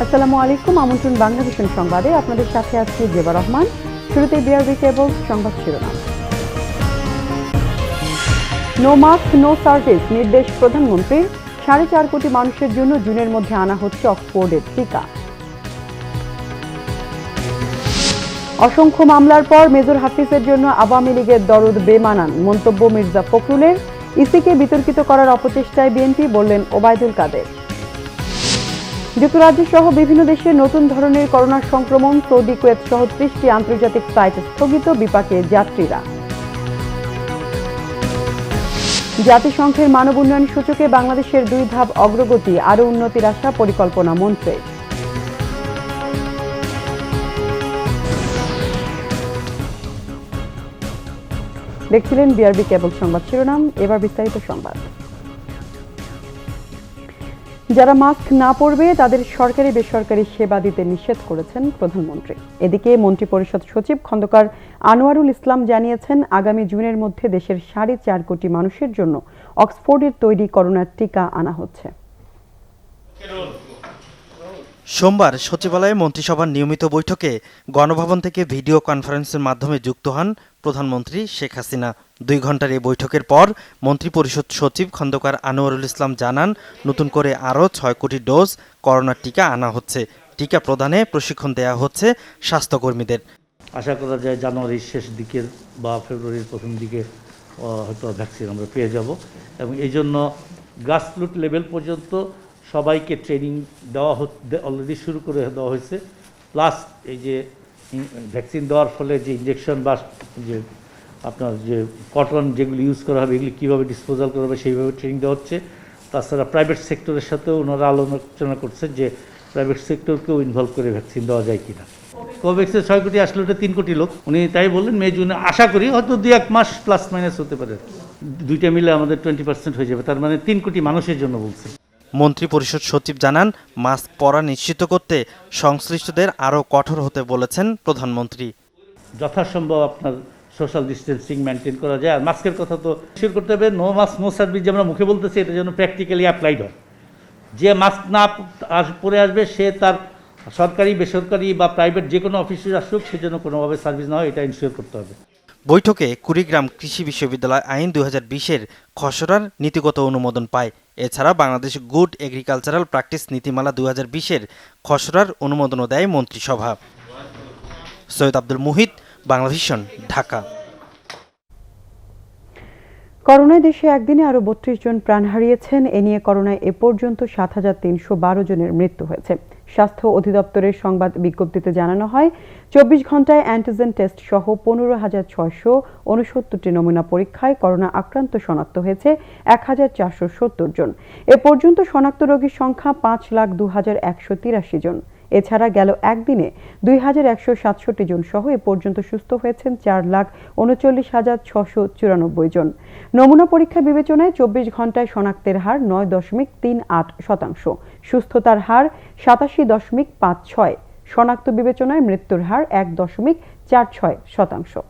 আসসালামু আলাইকুম। আমন্ত্রণ বাংলাদেশের সংবাদে আপনাদের সাথে আছি জেবা রহমান। শুরুতেই বিআরবি কেবলস সংবাদ শিরোনাম। নো মাস্ক নো সার্ভিস নির্দেশ প্রধানমন্ত্রীর। 4.5 কোটি মানুষের জন্য জুনের মধ্যে আনা হচ্ছে অক্সফোর্ডের টিকা। অসংখ্য মামলার পর মেজর হাফিজের জন্য আওয়ামী লীগের দরদ বেমানান মন্তব্য মির্জা ফখরুলের। ইসিকে বিতর্কিত করার অপচেষ্টায় বিএনপি, বললেন ওবায়দুল কাদের। যুক্তরাজ্য সহ বিভিন্ন দেশে নতুন ধরনের করোনা সংক্রমণ। সৌদি, কুয়েত সহ 30টি আন্তর্জাতিক ফ্লাইট স্থগিত, বিপাকে যাত্রীরা। জাতিসংঘের মানব উন্নয়ন সূচকে বাংলাদেশের 2 ধাপ অগ্রগতি, আরও উন্নতির আশা পরিকল্পনা মন্ত্রীর। দেখছিলেন বিআরবি কেবল সংবাদ শিরোনাম। এবার বিস্তারিত সংবাদ। যারা মাস্ক না পরবে তাদের সরকারি বেসরকারি সেবা দিতে নিষেধ করেছেন প্রধানমন্ত্রী। এদিকে মন্ত্রিপরিষদ সচিব খন্দকার আনোয়ারুল ইসলাম জানিয়েছেন, আগামী জুনের মধ্যে দেশের 4.5 কোটি মানুষের জন্য অক্সফোর্ডের তৈরি করোনার টিকা আনা হচ্ছে। সোমবার সচিবালয়ে মন্ত্রিসভার নিয়মিত বৈঠকে গণভবন থেকে ভিডিও কনফারেন্সের মাধ্যমে যুক্ত হন প্রধানমন্ত্রী শেখ হাসিনা। 2 ঘণ্টার এই বৈঠকের পর মন্ত্রিপরিষদ সচিব খন্দকার আনোয়ারুল ইসলাম জানান, নতুন করে আরও 6 কোটি ডোজ করোনার টিকা আনা হচ্ছে। টিকা প্রদানে প্রশিক্ষণ দেওয়া হচ্ছে স্বাস্থ্যকর্মীদের। আশা করা যায় জানুয়ারির শেষ দিকের বা ফেব্রুয়ারির প্রথম দিকে হয়তো ভ্যাকসিন আমরা পেয়ে যাব, এবং এই জন্য গ্রাসরুট লেভেল পর্যন্ত সবাইকে ট্রেনিং দেওয়া অলরেডি শুরু করে দেওয়া হয়েছে। প্লাস এই যে ভ্যাকসিন দেওয়ার ফলে যে ইঞ্জেকশন বা যে আপনার যে কটন যেগুলি ইউজ করা হবে এগুলি কীভাবে ডিসপোজাল করা হবে সেইভাবে ট্রেনিং দেওয়া হচ্ছে। তাছাড়া প্রাইভেট সেক্টরের সাথেও ওনারা আলোচনা করছেন যে প্রাইভেট সেক্টরকেও ইনভলভ করে ভ্যাকসিন দেওয়া যায় কিনা। কোভ্যাক্সিনের 6 কোটি আসলে ওটা 3 কোটি লোক, উনি তাই বললেন মে জুনে আশা করি হয়তো 2-1 মাস প্লাস মাইনাস হতে পারে, দুইটা মিলে আমাদের 20% হয়ে যাবে, তার মানে 3 কোটি মানুষের জন্য বলছে। মন্ত্রিপরিষদ সচিব জানান, মাস্ক পরা নিশ্চিত করতে সংশ্লিষ্টদের আরও কঠোর হতে বলেছেন প্রধানমন্ত্রী। যথাসম্ভব আপনার সোশ্যাল ডিস্টেন্সিং মেনটেন করা যায়। আর মাস্কের কথা তো শিওর করতে হবে, নো মাস্ক নো সার্ভিস যে আমরা মুখে বলতেছি এটা যেন প্র্যাকটিক্যালি অ্যাপ্লাইড হয়। যে মাস্ক না পরে আসবে সে তার সরকারি বেসরকারি বা প্রাইভেট যে কোনো অফিসে আসুক সে যেন কোনোভাবে সার্ভিস না হয়, এটা ইনশিওর করতে হবে। বৈঠকে কুড়িগ্রাম কৃষি বিশ্ববিদ্যালয় আইন 2020-এর খসড়ার নীতিগত অনুমোদন পায়। এছাড়া বাংলাদেশ গুড এগ্রিকালচারাল প্র্যাকটিস নীতিমালা 2020-এর খসড়ার অনুমোদনও দেয় মন্ত্রিসভা। সৈয়দ আব্দুল মুহিত, বাংলাভিশন, ঢাকা। করোনায় দেশে একদিনে আরও 32 জন প্রাণ হারিয়েছেন। এ নিয়ে করোনায় এ পর্যন্ত 7,312 জনের মৃত্যু হয়েছে। স্বাস্থ্য অধিদপ্তরের সংবাদ বিজ্ঞপ্তিতে জানানো হয়, 24 ঘণ্টায় অ্যান্টিজেন টেস্ট সহ 15,669টি নমুনা পরীক্ষায় করোনা আক্রান্ত শনাক্ত হয়েছে 1,470 জন। এ পর্যন্ত শনাক্ত রোগীর সংখ্যা 5,02,183 জন। এছাড়া গেল একদিনে 2,167 জন সহ এ পর্যন্ত সুস্থ হয়েছেন 4,39,694 জন। নমুনা পরীক্ষা বিবেচনায় 24 ঘণ্টায় শনাক্তের হার 9.38%, সুস্থতার হার 87.56, শনাক্ত বিবেচনায় মৃত্যুর হার 1.46%।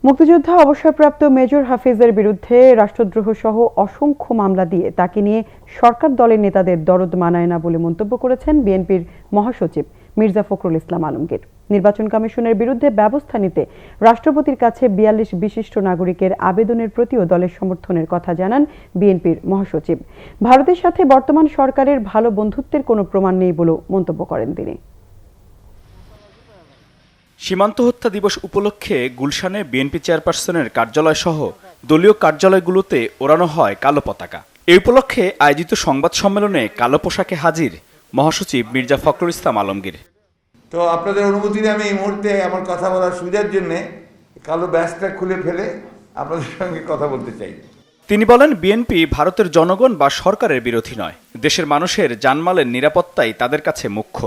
মুক্তিযোদ্ধা অবসরপ্রাপ্ত মেজর হাফিজের বিরুদ্ধে রাষ্ট্রদ্রোহ সহ অসংখ্য মামলা দিয়ে তাকে নিয়ে সরকার দলের নেতাদের দরদ মানায় না বলে মন্তব্য করেছেন বিএনপির মহাসচিব মির্জা ফখরুল ইসলাম আলমগীর। নির্বাচন কমিশনের বিরুদ্ধে ব্যবস্থা নিতে রাষ্ট্রপতির কাছে 42 বিশিষ্ট নাগরিকের আবেদনের প্রতিও দলের সমর্থনের কথা জানান বিএনপির মহাসচিব। ভারতের সাথে বর্তমান সরকারের ভালো বন্ধুত্বের কোনো প্রমাণ নেই বলেও মন্তব্য করেন তিনি। সীমান্ত হত্যা দিবস উপলক্ষে গুলশানে বিএনপি চেয়ারপারসনের কার্যালয় সহ দলীয় কার্যালয়গুলোতে ওড়ানো হয় কালো পতাকা। এই উপলক্ষে আয়োজিত সংবাদ সম্মেলনে কালো পোশাকে হাজির মহাসচিব মির্জা ফখরুল ইসলাম আলমগীর। তো আপনাদের অনুমতি নিয়ে আমি এই মুহূর্তে আমার কথা বলার সুবিধার জন্য কালো ব্যাজটা খুলে ফেলে আপনাদের সঙ্গে কথা বলতে চাই। তিনি বলেন, বিএনপি ভারতের জনগণ বা সরকারের বিরোধী নয়, দেশের মানুষের জানমালের নিরাপত্তাই তাদের কাছে মুখ্য।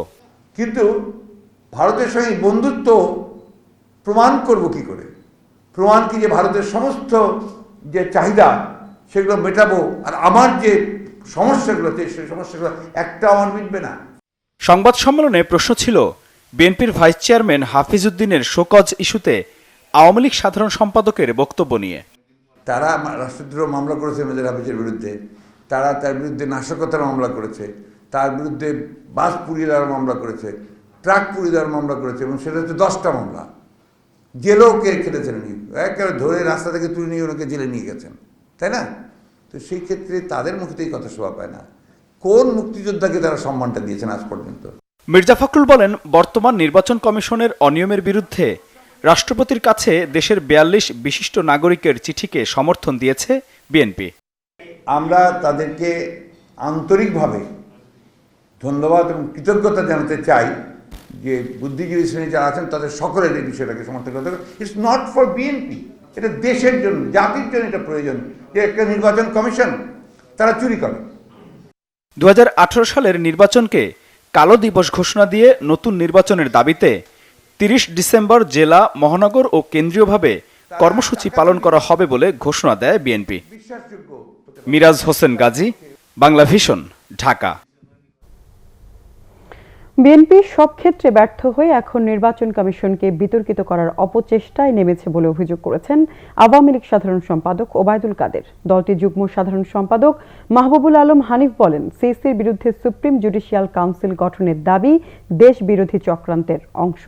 কিন্তু ভারতের সঙ্গে বন্ধুত্ব প্রমাণ করব কি করে? প্রমাণ কি যে ভারতের সমস্ত যে চাহিদা সেগুলো মেটাবো, আর আমার যে সমস্যাগুলো সেই সমস্যাগুলো একটা আমার মিটবে না। সংবাদ সম্মেলনে প্রশ্ন ছিল, বিএনপির ভাইস চেয়ারম্যান হাফিজ উদ্দিনের শোকজ ইস্যুতে আওয়ামী লীগ সাধারণ সম্পাদকের বক্তব্য নিয়ে। তারা রাষ্ট্রদ্রোহ মামলা করেছে মেজর হাফিজের বিরুদ্ধে, তারা তার বিরুদ্ধে নাশকতার মামলা করেছে, তার বিরুদ্ধে বাস পুড়িয়ে দেওয়ার মামলা করেছে, ট্রাক পুড়িয়ে দেওয়ার মামলা করেছে, এবং সেটা হচ্ছে 10টা মামলা। জেলেও খেটেছেন, একেবারে ধরে রাস্তা থেকে তুলে নিয়ে ওনাকে জেলে নিয়ে গেছেন, তাই না? তো সেই ক্ষেত্রে তাদের মুখেতেই কথা শোভা পায় না। কোন মুক্তিযোদ্ধাকে তারা সম্মানটা দিয়েছেন আজ পর্যন্ত? মির্জা ফখরুল বলেন, বর্তমান নির্বাচন কমিশনের অনিয়মের বিরুদ্ধে রাষ্ট্রপতির কাছে দেশের 42 বিশিষ্ট নাগরিকের চিঠিকে সমর্থন দিয়েছে বিএনপি। আমরা তাদেরকে আন্তরিকভাবে ধন্যবাদ এবং কৃতজ্ঞতা জানাতে চাই যে বুদ্ধিজীবী শ্রেণী যারা আছেন তাদের সকলের এই বিষয়টাকে সমর্থন করতে হবে। ইটস নট ফর বিএনপি, এটা দেশের জন্য, জাতির জন্য এটা প্রয়োজন যে একটা নির্বাচন কমিশন তারা চুরি করে। 2018 সালের নির্বাচনকে কালো দিবস ঘোষণা দিয়ে নতুন নির্বাচনের দাবিতে 30 ডিসেম্বর জেলা, মহানগর ও কেন্দ্রীয়ভাবে কর্মসূচি পালন করা হবে বলে ঘোষণা দেয় বিএনপি। মিরাজ হোসেন গাজী, বাংলা ভিশন, ঢাকা। বিএনপি সব ক্ষেত্রে ব্যর্থ হয়ে এখন নির্বাচন কমিশনকে বিতর্কিত করার অপচেষ্টায় নেমেছে বলে অভিযোগ করেছেন আওয়ামী লীগ সাধারণ সম্পাদক ওবায়দুল কাদের। দলটির যুগ্ম সাধারণ সম্পাদক মাহবুবুল আলম হানিফ বলেন, সিইসির বিরুদ্ধে সুপ্রিম জুডিশিয়াল কাউন্সিল গঠনের দাবি দেশ বিরোধী চক্রান্তের অংশ।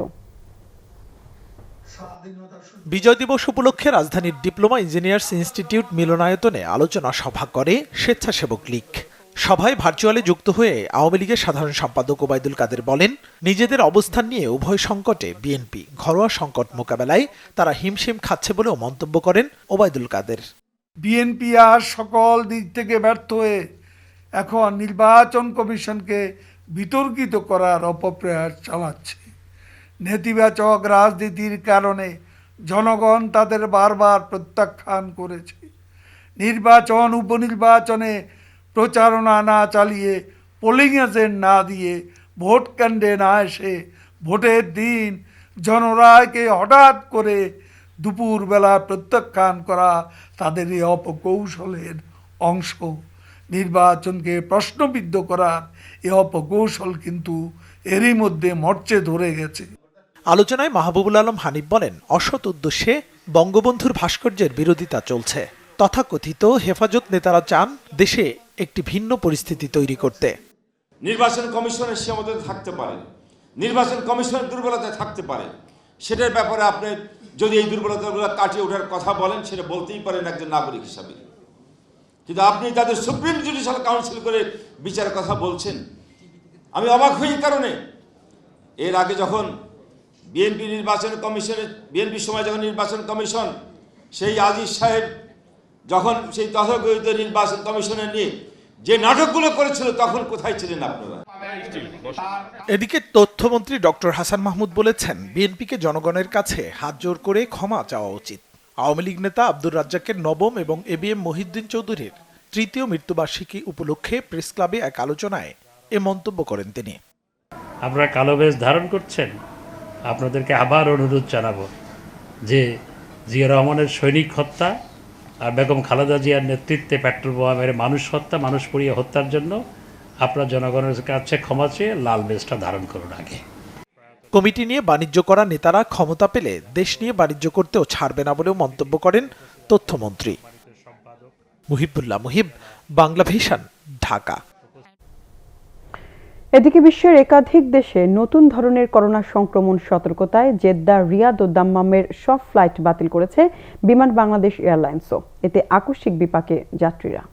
বিজয় দিবস উপলক্ষে রাজধানীর ডিপ্লোমা ইঞ্জিনিয়ার্স ইনস্টিটিউট মিলনায়তনে আলোচনা সভা করে স্বেচ্ছাসেবক লীগ। সভায় ভার্চুয়ালি যুক্ত হয়ে আওয়ামী লীগের সাধারণ সম্পাদক ওবায়দুল কাদের বলেন, নিজেদের অবস্থান নিয়ে উভয় সংকটে বিএনপি, ঘরোয়া সংকট মোকাবেলায় তারা হিমশিম খাচ্ছে বলেও মন্তব্য করেন ওবায়দুল কাদের। বিএনপি আর সকল দিক থেকে ব্যর্থ হয়ে এখন নির্বাচন কমিশনকে বিতর্কিত করার অপপ্রয়াস চালাচ্ছে। নেতিবাচক রাজনীতির কারণে জনগণ তাদের বারবার প্রত্যাখ্যান করেছে। নির্বাচন, উপনির্বাচনে প্রচারণা না চালিয়ে, পোলিং এজেন্ট না দিয়ে, ভোট কেন্দ্রে না এসে, ভোটের দিন জনরায়কে হঠাৎ করে দুপুরবেলা প্রত্যাখ্যান করা তাদের এই অপকৌশলের অংশ। নির্বাচনকে প্রশ্নবিদ্ধ করার এই অপকৌশল কিন্তু এরই মধ্যে মরচে ধরে গেছে। আলোচনায় মাহবুবুল আলম হানিফ বলেন, অসৎ উদ্দেশ্যে বঙ্গবন্ধুর ভাস্কর্যের বিরোধিতা চলছে। তথাকথিত হেফাজত নেতারা চান দেশে একটি ভিন্ন পরিস্থিতি তৈরি করতে। নির্বাচন কমিশনের সীমাবদ্ধতা থাকতে পারে, নির্বাচন কমিশনের দুর্বলতা থাকতে পারে, সেটার ব্যাপারে আপনি যদি এই দুর্বলতাগুলো কাটিয়ে ওঠার কথা বলেন, সেটা বলতেই পারেন একজন নাগরিক হিসাবে। কিন্তু আপনি তাদের সুপ্রিম জুডিশিয়াল কাউন্সিল করে বিচারের কথা বলছেন। আমি অবাক হই কারণে এর আগে যখন বিএনপি সময় যখন নির্বাচন কমিশন সেই আজিজ সাহেব যখন সেই তথাকথিত নির্বাচন কমিশনের নিয়ে যে নাটকগুলো করেছিল, তখন কোথায় ছিলেন আপনারা? এদিকে তথ্যমন্ত্রী ডক্টর হাসান মাহমুদ বলেছেন, বিএনপিকে জনগণের কাছে হাত জোর করে ক্ষমা চাওয়া উচিত। আওয়ামী লীগ নেতা আব্দুর রাজ্জাকের নবম এবং এবিএম মহিউদ্দিন চৌধুরীর 3য় মৃত্যুবার্ষিকী উপলক্ষে প্রেস ক্লাবে এক আলোচনায় এ মন্তব্য করেন তিনি। আপনারা কালো বেশ ধারণ করছেন, আপনাদেরকে আবার অনুরোধ জানাবো যে জিয়া রহমানের সৈনিক হত্যা আর বেগম খালেদা জিয়ার নেতৃত্বে পেট্রোল বোমা মেরে মানুষ হত্যা, মানুষ পুড়িয়ে হত্যার জন্য আপনার জনগণের কাছে ক্ষমা চেয়ে লাল বেশটা ধারণ করুন আগে। কমিটি নিয়ে বাণিজ্য করা নেতারা ক্ষমতা পেলে দেশ নিয়ে বাণিজ্য করতেও ছাড়বে না বলেও মন্তব্য করেন তথ্যমন্ত্রী। মুহিবুল্লাহ মুহিব, বাংলা ভিশন, ঢাকা। এদিকে বিশ্বের একাধিক দেশে নতুন ধরনের করোনা সংক্রমণ সতর্কতায় জেদ্দা, রিয়াদ ও দাম্মামের সব ফ্লাইট বাতিল করেছে বিমান বাংলাদেশ এয়ারলাইন্সও। এতে আকস্মিক বিপাকে যাত্রীরা।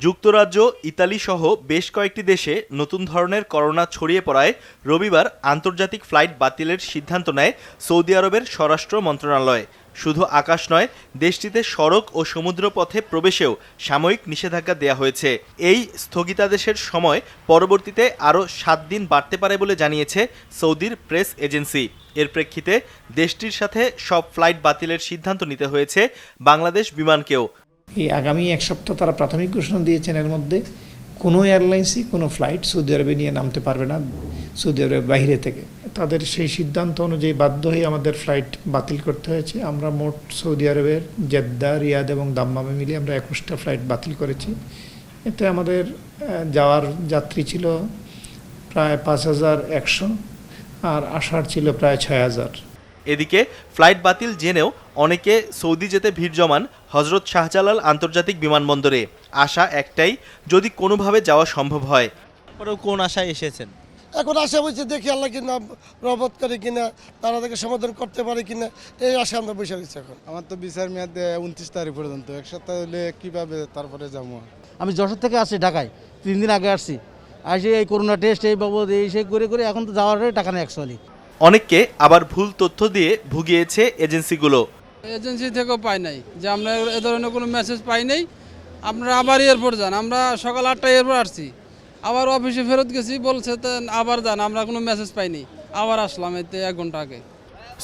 যুক্তরাজ্য, ইতালি সহ বেশ কয়েকটি দেশে নতুন ধরনের করোনা ছড়িয়ে পড়ায় রবিবার আন্তর্জাতিক ফ্লাইট বাতিলের সিদ্ধান্ত নেয় সৌদি আরবের স্বরাষ্ট্র মন্ত্রণালয়। শুধু আকাশ নয়, দেশটিতে সড়ক ও সমুদ্র পথে প্রবেশেও সাময়িক নিষেধাজ্ঞা দেওয়া হয়েছে। এই স্থগিতাদেশের সময় পরবর্তীতে আরও 7 দিন বাড়তে পারে বলে জানিয়েছে সৌদির প্রেস এজেন্সি। এর প্রেক্ষিতে দেশটির সাথে সব ফ্লাইট বাতিলের সিদ্ধান্ত নিতে হয়েছে বাংলাদেশ বিমানকেও। এই আগামী 1 সপ্তাহ তারা প্রাথমিক ঘোষণা দিয়েছেন, এর মধ্যে কোনো এয়ারলাইন্সই কোনো ফ্লাইট সৌদি আরবে নিয়ে নামতে পারবে না সৌদি আরবের বাইরে থেকে। তাদের সেই সিদ্ধান্ত অনুযায়ী বাধ্য হয়ে আমাদের ফ্লাইট বাতিল করতে হয়েছে। আমরা মোট সৌদি আরবের জেদ্দা, রিয়াদ এবং দাম্মামে মিলিয়ে আমরা 21টা ফ্লাইট বাতিল করেছি। এতে আমাদের যাওয়ার যাত্রী ছিল প্রায় 5100 আর আসার ছিল প্রায় 6000। এদিকে ফ্লাইট বাতিল জেনেও অনেকে সৌদি যেতে ভিড় জমান হজরত শাহজালাল আন্তর্জাতিক বিমানবন্দরে। আশা একটাই, যদি কোনোভাবে যাওয়া সম্ভব হয়। কোন আশায় এসেছেন? এখন আশা বলছে দেখি আল্লাহ কিনা রহমত করে কিনা, তারা তাকে সমাধান করতে পারে কিনা, এই আশা আমরা বসে রয়েছি। এখন আমার তো বিচার মেয়াদ 29 তারিখ পর্যন্ত, এক সপ্তাহ হলে কিভাবে তারপরে যাবো। আমি যশোর থেকে আসছি ঢাকায়, 3 দিন আগে আসছি, আসে এই করোনা টেস্ট এই বাবদ এই সে করে এখন তো যাওয়ার টাকা নেই অ্যাকচুয়ালি। অনেককে আবার ভুল তথ্য দিয়ে ভুগিয়েছে এজেন্সিগুলো। এজেন্সি থেকেও পাই নাই যে আমরা এ ধরনের কোনো মেসেজ পাই নাই, আপনারা আবার এয়ারপোর্ট যান। আমরা সকাল 8টায় এয়ারপোর্ট আসছি, আবার অফিসে ফেরত গেছি, বলছে তো আবার যান, আমরা কোনো মেসেজ পাইনি, আবার আসলাম এতে 1 ঘন্টা আগে।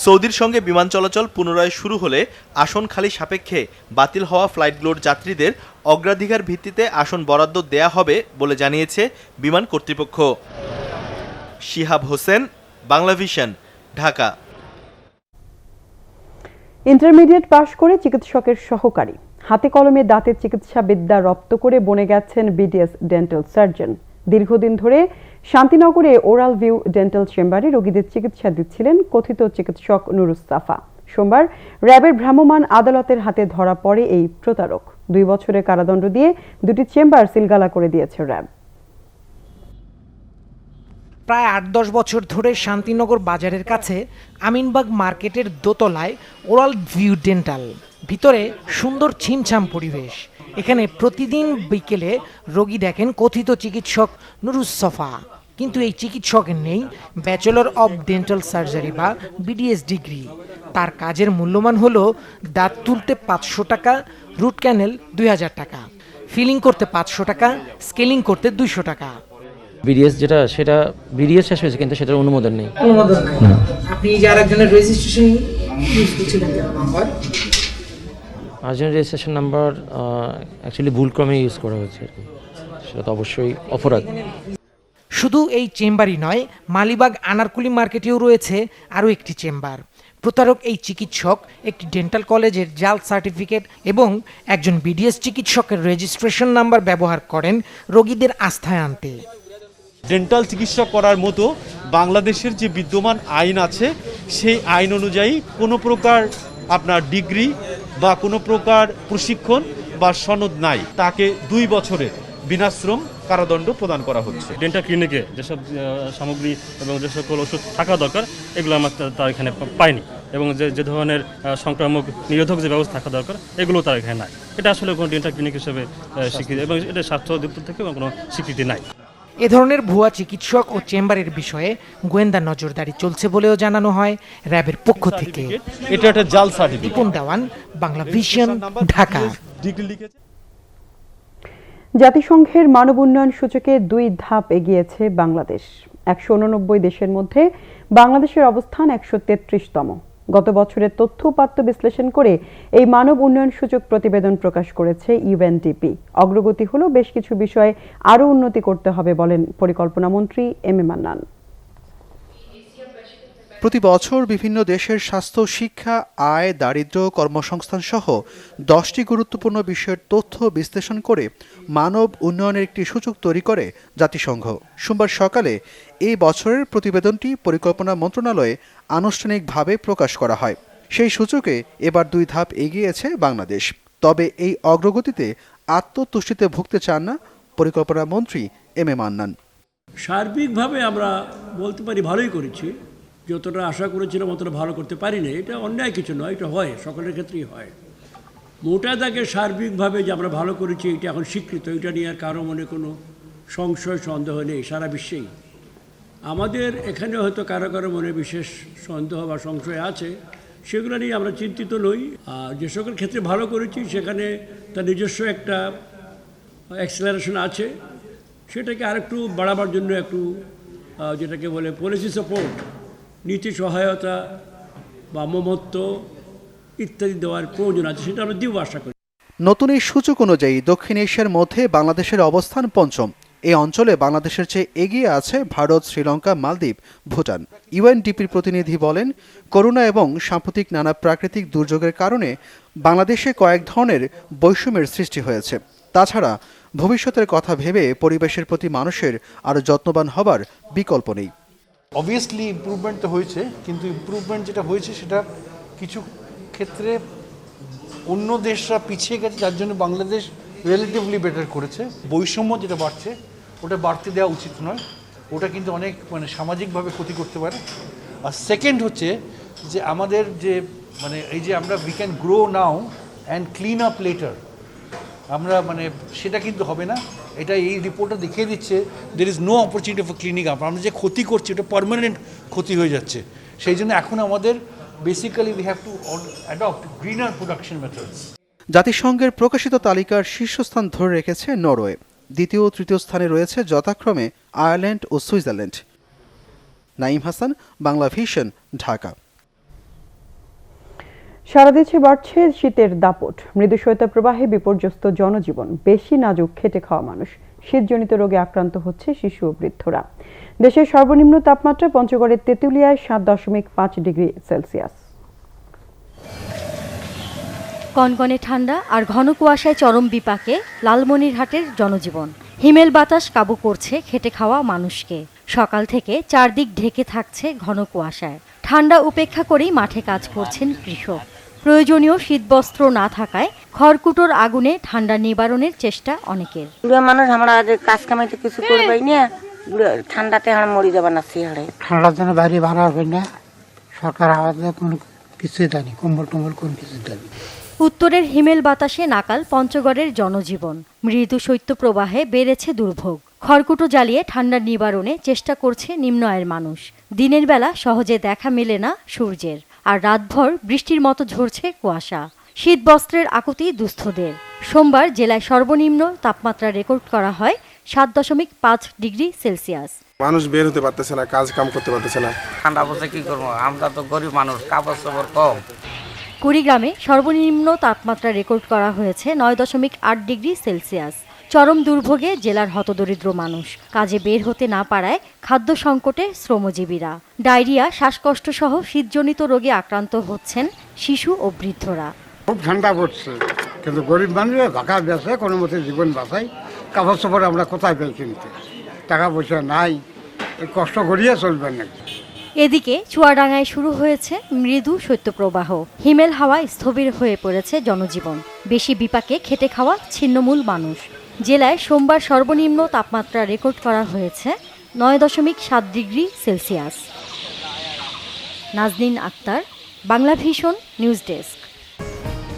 সৌদির সঙ্গে বিমান চলাচল পুনরায় শুরু হলে আসন খালি সাপেক্ষে বাতিল হওয়া ফ্লাইটগুলোর যাত্রীদের অগ্রাধিকার ভিত্তিতে আসন বরাদ্দ দেয়া হবে বলে জানিয়েছে বিমান কর্তৃপক্ষ। শিহাব হোসেন, বাংলাভিশন, ঢাকা। ইন্টারমিডিয়েট পাশ করে চিকিৎসকের সহকারী, হাতে কলমে দাঁতের চিকিৎসা বিদ্যা রপ্ত করে বনে গেছেন বিডিএস ডেন্টাল সার্জন। দীর্ঘদিন ধরে শান্তিনগরে ওরাল ভিউ ডেন্টাল চেম্বারে রোগীদের চিকিৎসা দিচ্ছিলেন কথিত চিকিৎসক নুরুস্তাফা। সোমবার র্যাবের ভ্রাম্যমাণ আদালতের হাতে ধরা পড়ে এই প্রতারক। 2 বছরের কারাদণ্ড দিয়ে 2টি চেম্বার সিলগালা করে দিয়েছে র্যাব। প্রায় 8-10 বছর ধরে শান্তিনগর বাজারের কাছে আমিনবাগ মার্কেটের দোতলায় ওরাল ভিউ ডেন্টাল, ভিতরে সুন্দর ছিমছাম পরিবেশ। এখানে প্রতিদিন বিকেলে রোগী দেখেন কথিত চিকিৎসক নুরুস্তাফা, কিন্তু এই চিকিৎসকের নেই ব্যাচেলর অব ডেন্টাল সার্জারি বা বিডিএস ডিগ্রি। তার কাজের মূল্যমান হলো দাঁত তুলতে 500 টাকা, রুট ক্যানেল 2000 টাকা, ফিলিং করতে 500 টাকা, স্কেলিং করতে 200 টাকা। বিডিএস যেটা সেটা বিডিএস শেষ হয়েছে কিন্তু সেটার অনুমোদন নেই। আপনি যে আরেকজনের রেজিস্ট্রেশন ইউজ করছিলেন নাম্বার, আরেকজনের রেজিস্ট্রেশন নাম্বার অ্যাকচুয়ালি ভুলক্রমে ইউজ করা হয়েছে, সেটা তো অবশ্যই অপরাধ। শুধু এই চেম্বারই নয়, মালিবাগ আনারকুলি মার্কেটেও রয়েছে আরও একটি চেম্বার। প্রতারক এই চিকিৎসক একটি ডেন্টাল কলেজের জাল সার্টিফিকেট এবং একজন বিডিএস চিকিৎসকের রেজিস্ট্রেশন নাম্বার ব্যবহার করেন রোগীদের আস্থায় আনতে। ডেন্টাল চিকিৎসা করার মতো বাংলাদেশের যে বিদ্যমান আইন আছে সেই আইন অনুযায়ী কোনো প্রকার আপনার ডিগ্রি বা কোনো প্রকার প্রশিক্ষণ বা সনদ নাই, তাকে 2 বছরের বিনাশ্রম কারাদণ্ড প্রদান করা হচ্ছে। ডেন্টাল ক্লিনিকে যেসব সামগ্রী এবং যে সকল ওষুধ থাকা দরকার এগুলো আমার তার এখানে পাইনি, এবং যে ধরনের সংক্রামক নিরোধক যে ব্যবস্থা থাকা দরকার এগুলো তার এখানে নাই। এটা আসলে কোনো ডেন্টাল ক্লিনিক হিসেবে স্বীকৃতি এবং এটা স্বাস্থ্য দপ্তর থেকে কোনো স্বীকৃতি নাই। এ ধরনের ভুয়া চিকিৎসক ও চেম্বারের বিষয়ে গোয়েন্দা নজরদারি চলছে বলেও জানানো হয় র্যাবের পক্ষ থেকে। এটা একটা জাল সার্টিফিকেট। রিপন দেওয়ান, বাংলাভিশন, ঢাকা। জাতিসংঘের মানব উন্নয়ন সূচকে 2 ধাপ এগিয়েছে বাংলাদেশ। 189 দেশের মধ্যে বাংলাদেশের অবস্থান 133তম। গত বছরের তথ্য উপাত্ত বিশ্লেষণ করে এই মানব উন্নয়ন সূচক প্রতিবেদন প্রকাশ করেছে ইউএনডিপি। অগ্রগতি হলো বেশ কিছু বিষয়ে আরও উন্নতি করতে হবে বলেন পরিকল্পনা মন্ত্রী এম এ মান্নান। প্রতি বছর বিভিন্ন দেশের স্বাস্থ্য, শিক্ষা, আয়, দারিদ্র্য, কর্মসংস্থান সহ 10টি গুরুত্বপূর্ণ বিষয়ের তথ্য বিশ্লেষণ করে মানব উন্নয়নের একটি সূচক তৈরি করে জাতিসংঘ। সোমবার সকালে এই বছরের প্রতিবেদনটি পরিকল্পনা মন্ত্রণালয়ে আনুষ্ঠানিকভাবে প্রকাশ করা হয়। সেই সূচকে এবার 2 ধাপ এগিয়েছে বাংলাদেশ। তবে এই অগ্রগতিতে আত্মতুষ্টিতে ভুগতে চান না পরিকল্পনা মন্ত্রী এম এ মান্নান। সার্বিকভাবে আমরা বলতে পারি ভালোই করেছি, যতটা আশা করেছিলাম অতটা ভালো করতে পারি না। এটা অন্যায় কিছু নয়, এটা হয়, সকলের ক্ষেত্রেই হয়। মোটা দাগে সার্বিকভাবে যে আমরা ভালো করেছি এটা এখন স্বীকৃত, এটা নিয়ে আর কারো মনে কোনো সংশয় সন্দেহ নেই সারা বিশ্বেই। আমাদের এখানে হয়তো কারো কারো মনে বিশেষ সন্দেহ বা সংশয় আছে, সেগুলো নিয়ে আমরা চিন্তিত নই। আর যে সকল ক্ষেত্রে ভালো করেছি সেখানে তার নিজস্ব একটা অ্যাক্সেলারেশন আছে, সেটাকে আরেকটু বাড়াবার জন্য একটু যেটাকে বলে পলিসি সাপোর্ট, নীতি সহায়তা বা মমত্ব ইত্যাদি দেওয়ার প্রয়োজন আছে, সেটা আমরা দিব আশা করি। নতুন এই সূচক অনুযায়ী দক্ষিণ এশিয়ার মধ্যে বাংলাদেশের অবস্থান 5ম। এই অঞ্চলে বাংলাদেশের চেয়ে এগিয়ে আছে ভারত, শ্রীলঙ্কা, মালদ্বীপ, ভুটান। ইউএনডিপির প্রতিনিধি বলেন, করোনা এবং সাম্প্রতিক নানা প্রাকৃতিক দুর্যোগের কারণে বাংলাদেশে কয়েক ধরনের বৈষম্যের সৃষ্টি হয়েছে। তাছাড়া ভবিষ্যতের কথা ভেবে পরিবেশের প্রতি মানুষের আরও যত্নবান হবার বিকল্প নেই। অবভিয়াসলি ইমপ্রুভমেন্ট তো হয়েছে, কিন্তু ইমপ্রুভমেন্ট যেটা হয়েছে সেটা কিছু ক্ষেত্রে অন্য দেশরা পিছিয়ে গেছে, যার জন্য বাংলাদেশ রিলেটিভলি বেটার করেছে। বৈষম্য যেটা বাড়ছে ওটা বাড়তে দেওয়া উচিত নয়, ওটা কিন্তু অনেক সামাজিকভাবে ক্ষতি করতে পারে। আর সেকেন্ড হচ্ছে যে আমাদের যে এই যে আমরা we can grow now and clean up letter, আমরা সেটা কিন্তু হবে না। এটা এই রিপোর্টটা দেখিয়ে দিচ্ছে there is no opportunity for cleaning up. আমরা যে ক্ষতি করছি ওটা পার্মানেন্ট ক্ষতি হয়ে যাচ্ছে। সেই জন্য এখন আমাদের basically we have to adopt greener production methods. জাতিসংঘের প্রকাশিত তালিকার শীর্ষস্থান ধরে রেখেছে নরওয়ে, দ্বিতীয় ও তৃতীয় স্থানে রয়েছে যথাক্রমে আয়ারল্যান্ড ও সুইজারল্যান্ড। নাঈম হাসান, বাংলা ভিশন, ঢাকা। সারা দেশে বাড়ছে শীতের দাপট, মৃদু শৈত্যপ্রবাহে বিপর্যস্ত জনজীবন, বেশি নাজুক খেটে খাওয়া মানুষ, শীতজনিত রোগে আক্রান্ত হচ্ছে শিশু ও বৃদ্ধরা। দেশের সর্বনিম্ন তাপমাত্রা পঞ্চগড়ের তেঁতুলিয়ায় 7.5 ডিগ্রি সেলসিয়াস। কনকনে ঠান্ডা আর ঘন কুয়াশায় চরম বিপাকে লালমনিরহাটের জনজীবন। হিমেল বাতাস কাবু করছে খেটে খাওয়া মানুষকে। সকাল থেকে চারদিক ঢেকে থাকছে ঘন কুয়াশায়। ঠান্ডা উপেক্ষা করেই মাঠে কাজ করছেন কৃষক। প্রয়োজনীয় শীতবস্ত্র না থাকায় খড়কুটোর আগুনে ঠান্ডা নিবারণের চেষ্টা অনেকের। বুড়া মানুষ আমরা কাজ কামাইতে কিছু করবাই না, ঠান্ডাতে আমরা মরি যাবা না। ঠান্ডার জন্য বাইরে ভাড়া হবে না, সরকার আমাদের কোনো কিছুই দেয়নি, কম্বল টম্বল কোন কিছু দেয়নি। উত্তরের হিমেল বাতাসে নাকাল পঞ্চগড়ের জনজীবন। মৃদু শৈত্যপ্রবাহে বেড়েছে দুর্ভোগ। খড়কুটো জ্বালিয়ে ঠান্ডা নিবারণে চেষ্টা করছে নিম্ন আয়ের মানুষ। দিনের বেলা সহজে দেখা মেলে না সূর্যের, আর রাতভর বৃষ্টির মতো ঝরছে কুয়াশা। শীতবস্ত্রের আকুতি দুস্থদের। সোমবার জেলায় সর্বনিম্ন তাপমাত্রা রেকর্ড করা হয় 7.5 ডিগ্রি সেলসিয়াস। মানুষ বের হতে পারতেছে না, কাজ কাম করতে পারতেছে না। ঠান্ডা বসে কি করবো, আমরা তো গরিব মানুষ, কাপড় চোপড় কম। কুড়িগ্রামে সর্বনিম্ন তাপমাত্রা রেকর্ড করা হয়েছে 9.8 ডিগ্রি সেলসিয়াস। চরম দুর্ভোগে জেলার হতদরিদ্র মানুষ। কাজে বের হতে না পারায় খাদ্য সংকটে শ্রমজীবীরা। ডায়রিয়া, শ্বাসকষ্ট সহ শীতজনিত রোগে আক্রান্ত হচ্ছেন শিশু ও বৃদ্ধরা। খুব ঠান্ডা পড়ছে, কিন্তু গরিব মানুষের ঢাকা বেঁচে কোনো মতে জীবন বাঁচাই। কাপড় চোপড় আমরা কোথায় পাই কিনতে, টাকা পয়সা নাই, কষ্ট করিয়ে চলবেন না। এদিকে চুয়াডাঙ্গায় শুরু হয়েছে মৃদু শৈত্যপ্রবাহ। হিমেল হাওয়ায় স্থবির হয়ে পড়েছে জনজীবন। বেশি বিপাকে খেটে খাওয়া ছিন্নমূল মানুষ। জেলায় সোমবার সর্বনিম্ন তাপমাত্রা রেকর্ড করা হয়েছে 9.7 degree Celsius. Naznin Akter, Bangla vision, news desk.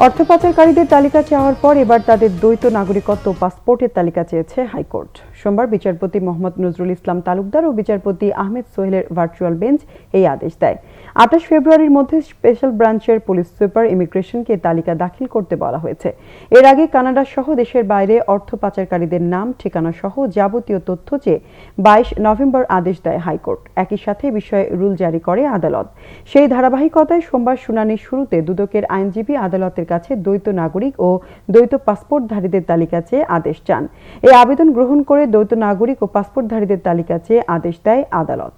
অর্থ পাচারকারীদের তালিকা চাওয়ার পর এবার তাদের দ্বৈত নাগরিকত্ব পাসপোর্টের তালিকা চেয়েছে হাইকোর্ট। সোমবার বিচারপতি মোহাম্মদ নজরুল ইসলাম তালুকদার ও বিচারপতি আহমেদ সোহেলের ভার্চুয়াল বেঞ্চ এই আদেশ দেয়। 28 ফেব্রুয়ারির মধ্যে স্পেশাল ব্রাঞ্চের পুলিশ সুপার ইমিগ্রেশনকে তালিকা দাখিল করতে বলা হয়েছে। এর আগে কানাডা সহ দেশের বাইরে অর্থ পাচারকারীদের নাম, ঠিকানা সহ যাবতীয় তথ্য চেয়ে 22 নভেম্বর আদেশ দেয় হাইকোর্ট। একই সাথে বিষয়ে রুল জারি করে আদালত। সেই ধারাবাহিকতায় সোমবার শুনানির শুরুতে দুদকের আইনজীবী আদালতের কাছে দ্বৈত নাগরিক ও দ্বৈত পাসপোর্টধারীদের তালিকা চেয়ে আদেশ চান। এই আবেদন গ্রহণ করে দ্বৈত নাগরিক ও পাসপোর্টধারীদের তালিকা চেয়ে আদেশ দেয় আদালত।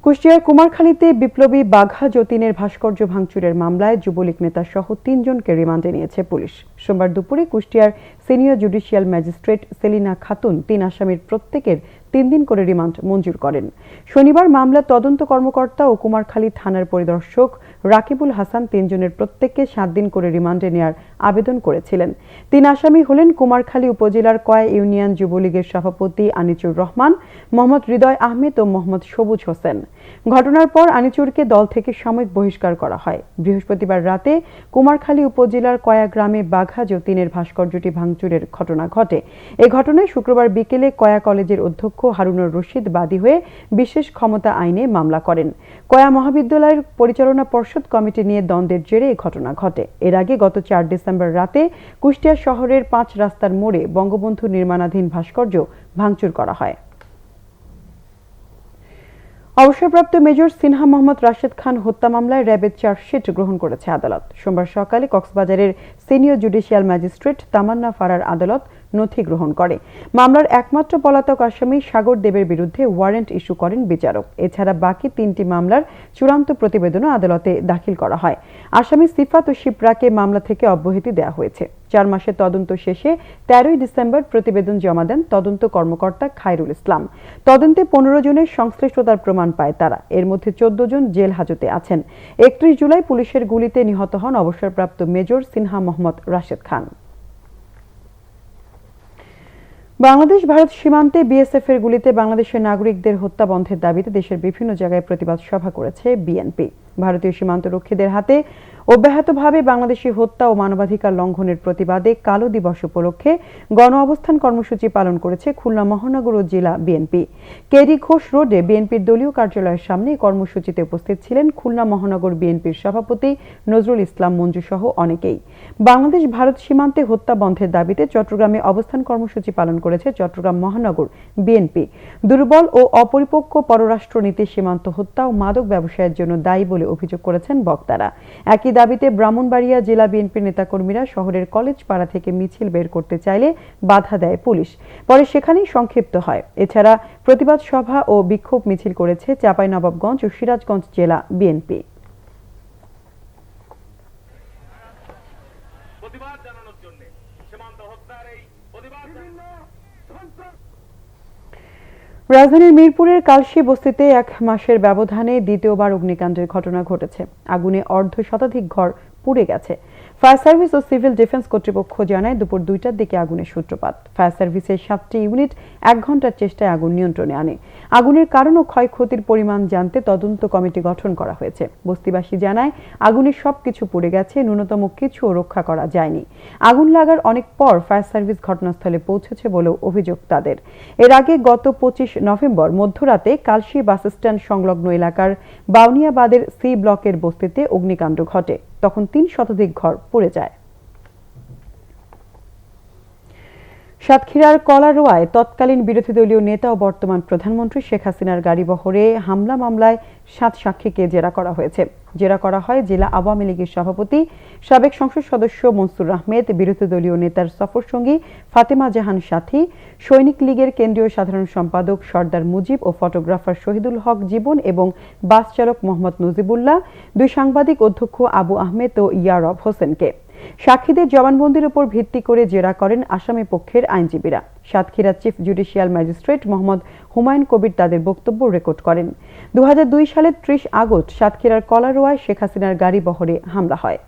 কুষ্টিয়ার কুমারখালীতে বিপ্লবী বাঘা যতীনের ভাস্কর্য ভাঙচুরের মামলায় যুবলীগ নেতা সহ 3 জনকে রিমান্ডে নিয়েছে পুলিশ। সোমবার দুপুরে কুষ্টিয়ার senior judicial magistrate Selina Khatun 3 আসামির প্রত্যেকের 3 দিন করে রিমান্ড মঞ্জুর করেন। শনিবার মামলার তদন্ত কর্মকর্তা ও কুমারখালী থানার পরিদর্শক রাকিবুল হাসান 3 জনের প্রত্যেককে 7 দিন করে রিমান্ডে নেওয়ার আবেদন করেছিলেন। 3 আসামি হলেন কুমারখালী উপজেলার কয়া ইউনিয়ন যুবলীগের সভাপতি আনিচুর রহমান, মোহাম্মদ হৃদয় আহমেদ ও মোহাম্মদ সবুজ হোসেন। ঘটনার পর আনিচুরকে দল থেকে সাময়িক বহিষ্কার করা হয়। বৃহস্পতিবার রাতে কুমারখালী উপজেলার কয়া গ্রামে বাঘা যতীনের ভাস্কর্যটি ভাঙচুরের ঘটনা ঘটে। এই ঘটনায় শুক্রবার বিকেলে কয়া কলেজের অধ্যক্ষ হারুনুর রশিদ বাদী হয়ে বিশেষ ক্ষমতা আইনে মামলা করেন। কয়া মহাবিদ্যালয়ের পরিচালনা পর্ষদ কমিটি নিয়ে দ্বন্দ্বের জেরে এই ঘটনা ঘটে। এর আগে গত 4 ডিসেম্বর রাতে কুষ্টিয়া শহরের 5 রাস্তার মোড়ে বঙ্গবন্ধু নির্মাণাধীন ভাস্কর্য ভাঙচুর করা হয়। অবসরপ্রাপ্ত মেজর সিনহা মোহাম্মদ রাশেদ খান হত্যা মামলায় র্যাবের চার্জশিট গ্রহণ করেছে আদালত। সোমবার সকালে কক্সবাজারের সিনিয়র জুডিশিয়াল ম্যাজিস্ট্রেট তামান্না ফারার আদালত নথি গ্রহণ করে। মামলার একমাত্র পলাতক আসামি সাগর দেবের বিরুদ্ধে ওয়ারেন্ট ইস্যু করেন বিচারক। এছাড়া বাকি 3টি মামলার চূড়ান্ত প্রতিবেদনও আদালতে দাখিল করা হয়। আসামি সিফাত ও শিপ্রাকে মামলা থেকে অব্যাহতি দেওয়া হয়েছে। 4 মাসের তদন্ত শেষে 13 ডিসেম্বর প্রতিবেদন জমা দেন তদন্ত কর্মকর্তা খায়রুল ইসলাম। তদন্তে 15 জনের সংশ্লিষ্টতার প্রমাণ পায় তারা। এর মধ্যে 14 জন জেল হাজতে আছেন। 31 জুলাই পুলিশের গুলিতে নিহত হন অবসরপ্রাপ্ত মেজর সিনহা মোহাম্মদ রাশেদ খান। বাংলাদেশ ভারত সীমান্তে বিএসএফ এর গুলিতে বাংলাদেশের নাগরিকদের হত্যা বন্ধের দাবিতে দেশের বিভিন্ন জায়গায় প্রতিবাদ সভা করেছে বিএনপি। ভারতীয় সীমান্তরক্ষীদের হাতে অব্যাহতভাবে বাংলাদেশি হত্যা ও মানবাধিকার লঙ্ঘনের প্রতিবাদে কালো দিবস উপলক্ষে গণ অবস্থান কর্মসূচি পালন করেছে খুলনা মহানগর ও জেলা বিএনপি। কেডি ঘোষ রোডে বিএনপির দলীয় কার্যালয়ের সামনে কর্মসূচিতে উপস্থিত ছিলেন খুলনা মহানগর বিএনপির সভাপতি নজরুল ইসলাম মঞ্জু সহ অনেকেই। বাংলাদেশ ভারত সীমান্তে হত্যা বন্ধের দাবিতে চট্টগ্রামে অবস্থান কর্মসূচি পালন করেছে চট্টগ্রাম মহানগর বিএনপি। দুর্বল ও অপরিপক্ক পররাষ্ট্রনীতি সীমান্ত হত্যা ও মাদক ব্যবসায়ের জন্য দায়ী বলে অভিযোগ করেছেন বক্তারা। একই দাবিতে ব্রাহ্মণবাড়িয়া জেলা বিএনপির নেতাকর্মীরা শহরের কলেজ পাড়া থেকে মিছিল বের করতে চাইলে বাধা দেয় পুলিশ। পরে সেখানেই সংক্ষিপ্ত হয়। এছাড়া প্রতিবাদ সভা ও বিক্ষোভ মিছিল করেছে চাঁপাইনবাবগঞ্জ ও সিরাজগঞ্জ জেলা বিএনপি। রাজধানীর মিরপুরের কালশী বস্তিতে 1 মাসের ব্যবধানে দ্বিতীয়বার অগ্নিকাণ্ডের ঘটনা ঘটেছে। আগুনে অর্ধশতাধিক ঘর পুড়ে গেছে। ফায়ার সার্ভিস ও সিভিল ডিফেন্স কর্তৃপক্ষ জানায় দুপুর 2টার দিকে আগুনের সূত্রপাত। ফায়ার সার্ভিসের 7টি ইউনিট 1 ঘন্টার চেষ্টায় আগুন নিয়ন্ত্রণে আনে। আগুনের কারণ ও ক্ষয়ক্ষতির পরিমাণ জানতে তদন্ত কমিটি গঠন করা হয়েছে। বস্তিবাসী জানায় আগুনে সবকিছু পুড়ে গেছে, ন্যূনতম কিছুও রক্ষা করা যায়নি। আগুন লাগার অনেক পর ফায়ার সার্ভিস ঘটনাস্থলে পৌঁছেছে বলেও অভিযোগ তাদের। এর আগে গত 25 নভেম্বর মধ্যরাতে কালশী বাসস্ট্যান্ড সংলগ্ন এলাকার বাউনিয়াবাদের সি ব্লকের বস্তিতে অগ্নিকাণ্ড ঘটে। তখন 3 শতাধিক ঘর পুড়ে যায়। সাতক্ষীরার কলারোয়ায় তৎকালীন বিরোধী দলীয় নেতা ও বর্তমান প্রধানমন্ত্রী শেখ হাসিনার গাড়িবহরে হামলা মামলায় 7 সাক্ষীকে জেরা করা হয়েছে। জেরা করা হয় জেলা আওয়ামী লীগের সভাপতি, সাবেক সংসদ সদস্য মনসুর আহমেদ, বিরোধী দলীয় নেতার সফরসঙ্গী ফাতেমা জাহান সাথী, সৈনিক লীগের কেন্দ্রীয় সাধারণ সম্পাদক সর্দার মুজিব ও ফটোগ্রাফার শহীদুল হক জীবন এবং বাস চালক মোহাম্মদ নজিবুল্লাহ, 2 সাংবাদিক অধ্যক্ষ আবু আহমেদ ও ইয়ারব হোসেনকে। সাক্ষীদের জবানবন্দির উপর ভিত্তি করে জেরা করেন আসামি পক্ষের আইনজীবীরা। Satkhira chief judicial magistrate Mohammad Humayun Kabir তাদের বক্তব্য রেকর্ড করেন। 2002 সালের 30 আগস্ট সাতক্ষীরার কলারোয়ায় শেখ হাসিনার গাড়ি বহরে হামলা হয়।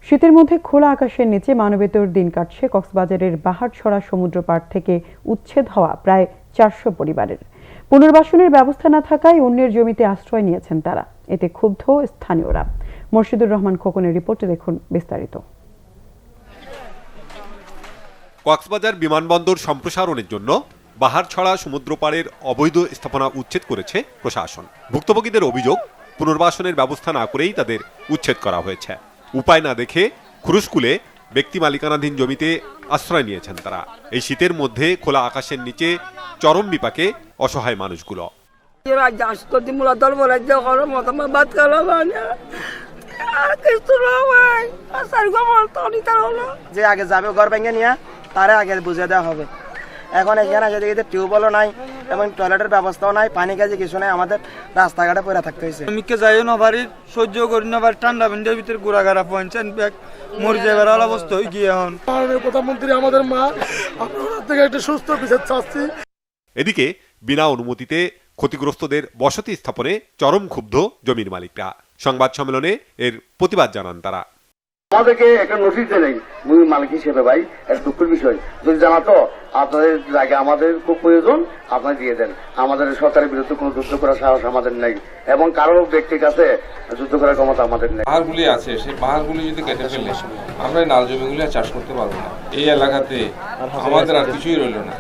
শীতের মধ্যে খোলা আকাশের নিচে মানবেতর দিন কাটছে কক্সবাজারের বাহারছড়া সমুদ্র পাড় থেকে উচ্ছেদ হওয়া প্রায় 400 পরিবারের। পুনর্বাসনের ব্যবস্থা না থাকায় অন্যের জমিতে আশ্রয় নিয়েছেন তারা। এতে ক্ষুব্ধ স্থানীয়রা। মুর্শিদুর রহমান খোকনের রিপোর্টে দেখুন বিস্তারিত। কক্সবাজার বিমানবন্দর সম্প্রসারণের জন্য বাহারছড়া সমুদ্র পাড়ের অবৈধ স্থাপনা উচ্ছেদ করেছে প্রশাসন। ভুক্তভোগীদের অভিযোগ, পুনর্বাসনের ব্যবস্থা না করেই তাদের উচ্ছেদ করা হয়েছে। উপায় না দেখে খুরুশকুলে ব্যক্তি মালিকানাধীন জমিতে আশ্রয় নিয়েছেন তারা। এই শীতের মধ্যে খোলা আকাশের নিচে চরম বিপাকে অসহায় মানুষগুলো। যে আগে যাবে ঘর ভেঙে নিয়ে তারা আগে বুঝে দেওয়া হবে। এখন এখানে যেদিকে টিউবওয়েলও নাই এবং টয়লেটের ব্যবস্থাও নাই, পানি কাজে কিছু নাই, আমাদের রাস্তাঘাটে পড়ে থাকতে হয়েছে। মিকে যাইও না বাড়ির, সহ্য করি না বাড়ি, ঠান্ডা ভিন্ডের ভিতরে ঘোরাঘাড়া পয়েন্ট ব্যাগ মরে যাবার অবস্থা হয়ে গিয়ে এখন প্রধানমন্ত্রী আমাদের মা, আমরা থেকে একটা সুস্থ বিচার চাচ্ছি। এদিকে বিনা অনুমতিতে ক্ষতিগ্রস্তদের বসতি স্থাপনে চরম ক্ষুব্ধ জমির মালিকরা। সংবাদ সম্মেলনে এর প্রতিবাদ জানান তারা। আমাদেরকে একটা নোটিশ দেয় ভূমি মালিক হিসেবে ভাই, একটা দুঃখের বিষয়। যদি জানাতো আপনাদের জায়গা আমাদের খুব প্রয়োজন, আপনারা দিয়ে দেন। আমাদের সরকারের বিরুদ্ধে কোনো যুদ্ধ করার সাহস আমাদের নেই এবং কারো ব্যক্তির কাছে যুদ্ধ করার ক্ষমতা আমাদের নেই। পাহাড়গুলি আছে, সেই পাহাড়গুলি যদি কেটে ফেললে আমরা নাল জমিগুলি চাষ করতে পারবো না। এই এলাকাতে আমাদের আর কিছুই রইল না।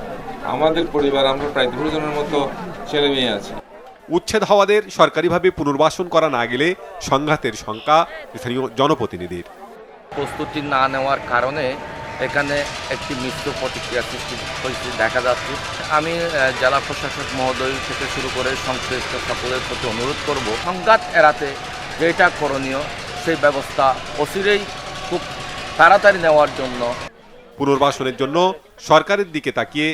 আমাদের পরিবার, আমরা প্রায় 2 জনের মতো ছেলে মেয়ে আছে। উচ্ছেদ হওয়াদের সরকারিভাবে পুনর্বাসন করা না গেলে সংঘাতের শঙ্কা স্থানীয় জনপ্রতিনিধির। প্রস্তুতি না নেওয়ার কারণে এখানে একটি মিশ্র প্রতিক্রিয়া সৃষ্টি পরিস্থিতি দেখা যাচ্ছে। আমি জেলা প্রশাসক মহোদয় থেকে শুরু করে সংশ্লিষ্ট সকলের প্রতি অনুরোধ করব, সংঘাত এড়াতে যেটা করণীয় সেই ব্যবস্থা অচিরেই খুব তাড়াতাড়ি নেওয়ার জন্য। পুনর্বাসনের জন্য সরকারের দিকে তাকিয়ে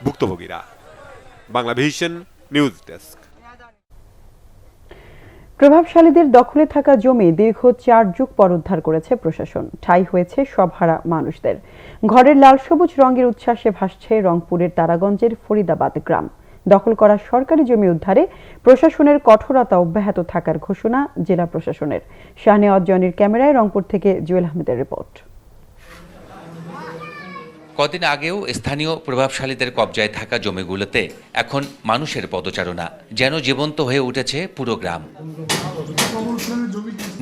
ভুক্তভোগীরা। Banglavision news desk. প্রভাবশালীদের দখলে থাকা জমি দীর্ঘ 4 যুগ পর উদ্ধার করেছে প্রশাসন। ঠাঁই হয়েছে সবহারা মানুষদের। ঘরের লাল সবুজ রঙের উচ্ছ্বাসে ভাসছে রংপুরের তারাগঞ্জের ফরিদাবাদ গ্রাম। দখল করা সরকারি জমি উদ্ধারে প্রশাসনের কঠোরতা অব্যাহত থাকার ঘোষণা জেলা প্রশাসনের। শাহনেওয়াজ জনির ক্যামেরায় রংপুর থেকে জুয়েল আহমেদের রিপোর্ট। কদিন আগেও স্থানীয় প্রভাবশালীদের কবজায় থাকা জমিগুলোতে এখন মানুষের পদচারণা, যেন জীবন্ত হয়ে উঠেছে পুরো গ্রাম।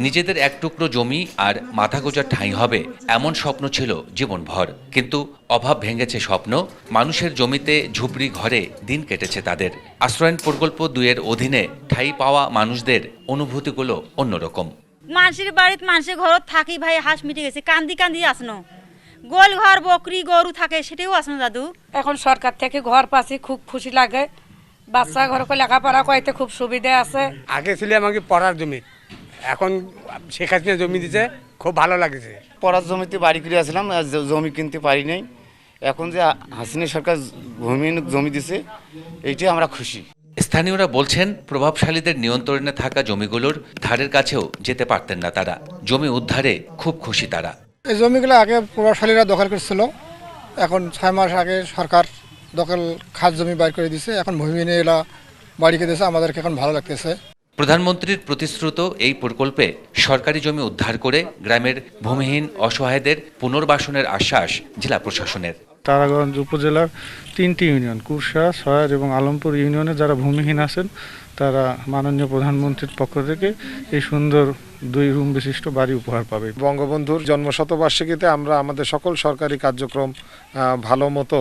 নিজেদের এক টুকরো জমি আর মাথা গোজার ঠাঁই হবে এমন স্বপ্ন ছিল জীবনভর, কিন্তু অভাব ভেঙেছে স্বপ্ন। মানুষের জমিতে ঝুপড়ি ঘরে দিন কেটেছে তাদের। আশ্রয়ন প্রকল্প 2-এর অধীনে ঠাঁই পাওয়া মানুষদের অনুভূতিগুলো অন্যরকম। মানুষের বাড়িতে মানুষের ঘরত থাকি ভাই হাঁস মিটে গেছে, কান্দি কান্দি আসনো। গোল ঘর বকরি গরু থাকে সেটাও আসনো দাদু। এখন সরকার থেকে ঘর পাচ্ছি, খুব খুশি লাগে। বাচ্চা ঘরকে লেখাপড়া করতে খুব সুবিধা আছে। আগে ছিল আমাকে পড়ার জমি, এখন শেখ হাসিনা জমি দিতে খুব ভালো লাগছে। পড়ার জমিতে বাড়ি করে আসলাম, জমি কিনতে পারি নাই। এখন যে হাসিনা সরকার জমি দিছে এইটাই আমরা খুশি। স্থানীয়রা বলছেন, প্রভাবশালীদের নিয়ন্ত্রণে থাকা জমিগুলোর ধারের কাছেও যেতে পারতেন না তারা। জমি উদ্ধারে খুব খুশি তারা। এই জমিগুলো আগে প্রভাবশালীরা দখল করছিল, এখন 6 মাস আগে সরকার দখল খাস জমি বাইর করে দিয়েছে। এখন ভূমিহীন এলা বাড়ি দিয়েছে, আমাদেরকে এখন ভালো লাগতেছে। প্রধানমন্ত্রীর প্রতিশ্রুত এই প্রকল্পে সরকারি জমি উদ্ধার করে গ্রামের ভূমিহীন অসহায়দের পুনর্বাসনের আশ্বাস জেলা প্রশাসনের। তারাগঞ্জ উপজেলার 3টি ইউনিয়ন, কুরসা, সয়ার এবং আলমপুর ইউনিয়নে যারা ভূমিহীন আছেন তারা মাননীয় প্রধানমন্ত্রীর পক্ষ থেকে এই সুন্দর 2 রুম বিশিষ্ট বাড়ি উপহার পাবে। বঙ্গবন্ধুর জন্মশতবার্ষিকীতে আমরা আমাদের সকল সরকারি কার্যক্রম ভালো মতো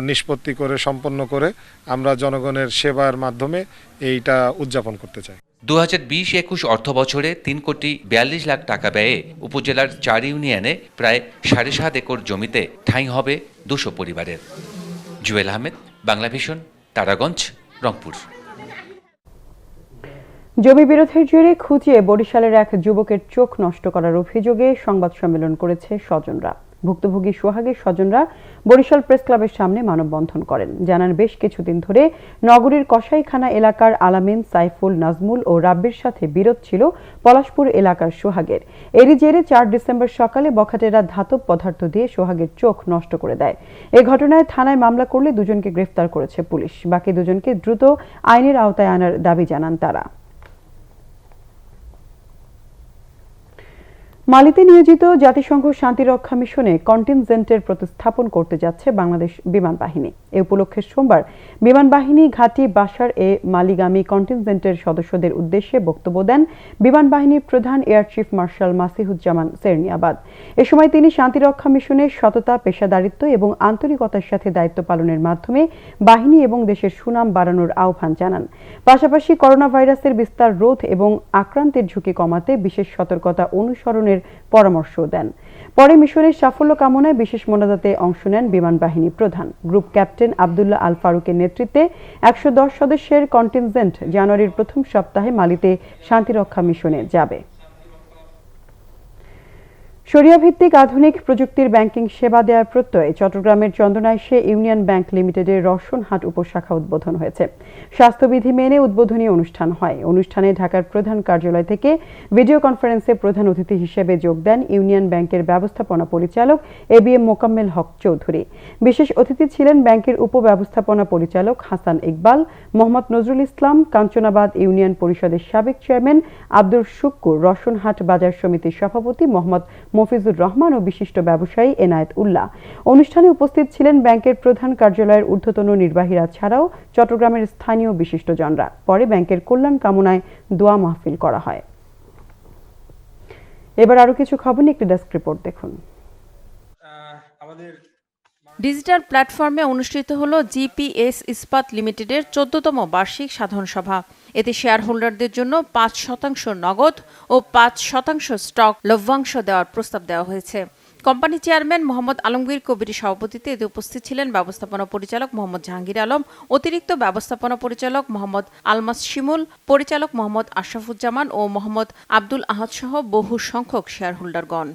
নিষ্পত্তি করে সম্পন্ন করে আমরা জনগণের সেবার মাধ্যমে এইটা উদযাপন করতে চাই। 2020-21 অর্থ বছরে 3,42 লাখ টাকা ব্যয়ে উপজেলার 4 ইউনিয়নে প্রায় 7.5 একর জমিতে ঠাঁই হবে 200 পরিবারের। জুয়েল আহমেদ, বাংলাভিশন, তারাগঞ্জ, রংপুর। জমি বিরোধের জেরে খুঁজিয়ে বরিশালের এক যুবকের চোখ নষ্ট করার অভিযোগে সংবাদ সম্মেলন করেছে স্বজনরা। ভুক্তভোগী সোহাগের স্বজনরা বরিশাল প্রেস ক্লাবের সামনে মানববন্ধন করেন। জানান, বেশ কিছুদিন ধরে নগরীর কসাইখানা এলাকার আলামিন, সাইফুল, নাজমুল ও রাব্বির সাথে বিরোধ ছিল পলাশপুর এলাকার সোহাগের। এরই জেরে 4 ডিসেম্বর সকালে বখাটেরা ধাতব পদার্থ দিয়ে সোহাগের চোখ নষ্ট করে দেয়। এ ঘটনায় থানায় মামলা করলে 2জনকে গ্রেফতার করেছে পুলিশ। বাকি 2জনকে দ্রুত আইনের আওতায় আনার দাবি জানান তারা। মালিতে নিয়োজিত জাতিসংঘ শান্তিরক্ষা মিশনে কন্টিনজেন্টের প্রতিস্থাপন করতে যাচ্ছে বাংলাদেশ বিমান বাহিনী। এ উপলক্ষে সোমবার বিমান বাহিনী ঘাঁটি বাসার এ মালিগামী কন্টিনজেন্টের সদস্যদের উদ্দেশ্যে বক্তব্য দেন বিমান বাহিনীর প্রধান air chief marshal Masihuzzaman Serniabat. এ সময় তিনি শান্তিরক্ষা মিশনের সততা, পেশাদারিত্ব এবং আন্তরিকতার সাথে দায়িত্ব পালনের মাধ্যমে বাহিনী এবং দেশের সুনাম বাড়ানোর আহ্বান জানান। পাশাপাশি করোনা ভাইরাসের বিস্তার রোধ এবং আক্রান্তের ঝুঁকি কমাতে বিশেষ সতর্কতা অনুসরণের পরামর্শ দেন। পরে মিশনের সাফল্য কামনায় বিশেষ মোনাজাতে অংশ নেন বিমান বাহিনী প্রধান। গ্রুপ ক্যাপ্টেন আব্দুল্লাহ আল ফারুকের নেতৃত্বে 110 সদস্যের কন্টিনজেন্ট জানুয়ারির প্রথম সপ্তাহে মালিতে শান্তিরক্ষা মিশনে যাবে। শরিয়া ভিত্তিক আধুনিক প্রযুক্তির ব্যাংকিং সেবা দেওয়ার প্রত্যয়ে চট্টগ্রামের চন্দনাইশে ইউনিয়ন ব্যাংক লিমিটেডের রসনহাট উপশাখা উদ্বোধন হয়েছে। স্বাস্থ্যবিধি মেনে উদ্বোধনী অনুষ্ঠান হয়। অনুষ্ঠানে ঢাকার প্রধান কার্যালয় থেকে ভিডিও কনফারেন্সে প্রধান অতিথি হিসেবে যোগ দেন ইউনিয়ন ব্যাংকের ব্যবস্থাপনা পরিচালক ABM মোকাম্মেল হক চৌধুরী। বিশেষ অতিথি ছিলেন ব্যাংকের উপব্যবস্থাপনা পরিচালক হাসান ইকবাল, মোহাম্মদ নজরুল ইসলাম, কাঞ্চনাবাদ ইউনিয়ন পরিষদের সাবেক চেয়ারম্যান আব্দুল শুক্কুর, রসনহাট বাজার সমিতির সভাপতি মোহাম্মদ মফিজুর রহমান ও বিশিষ্ট ব্যবসায়ী এনায়েত উল্লাহ। অনুষ্ঠানে উপস্থিত ছিলেন ব্যাংকের প্রধান কার্যালয়ের ঊর্ধ্বতন নির্বাহীরা ছাড়াও চট্টগ্রামের স্থানীয় বিশিষ্টজনরা। পরে ব্যাংকের কল্যাণ কামনায় দোয়া মাহফিল করা হয়। এবার আরো কিছু খবর নিয়ে একটি ডেস্ক রিপোর্ট দেখুন। ডিজিটাল প্ল্যাটফর্মে অনুষ্ঠিত হলো জিপিএস ইস্পাত লিমিটেডের 14তম বার্ষিক সাধারণ সভা। এতে শেয়ার হোল্ডারদের জন্য 5% নগদ ও 5% স্টক লভ্যাংশ দেওয়ার প্রস্তাব দেওয়া হয়েছে। কোম্পানি চেয়ারম্যান মোহাম্মদ আলমগীর কবিরের সভাপতিত্বে এতে উপস্থিত ছিলেন ব্যবস্থাপনা পরিচালক মোহাম্মদ জাহাঙ্গীর আলম, অতিরিক্ত ব্যবস্থাপনা পরিচালক মোহাম্মদ আলমাস শিমুল, পরিচালক মোহাম্মদ আশরাফুজ্জামান ও মোহাম্মদ আব্দুল আহাদ সহ বহু সংখ্যক শেয়ার হোল্ডারগণ।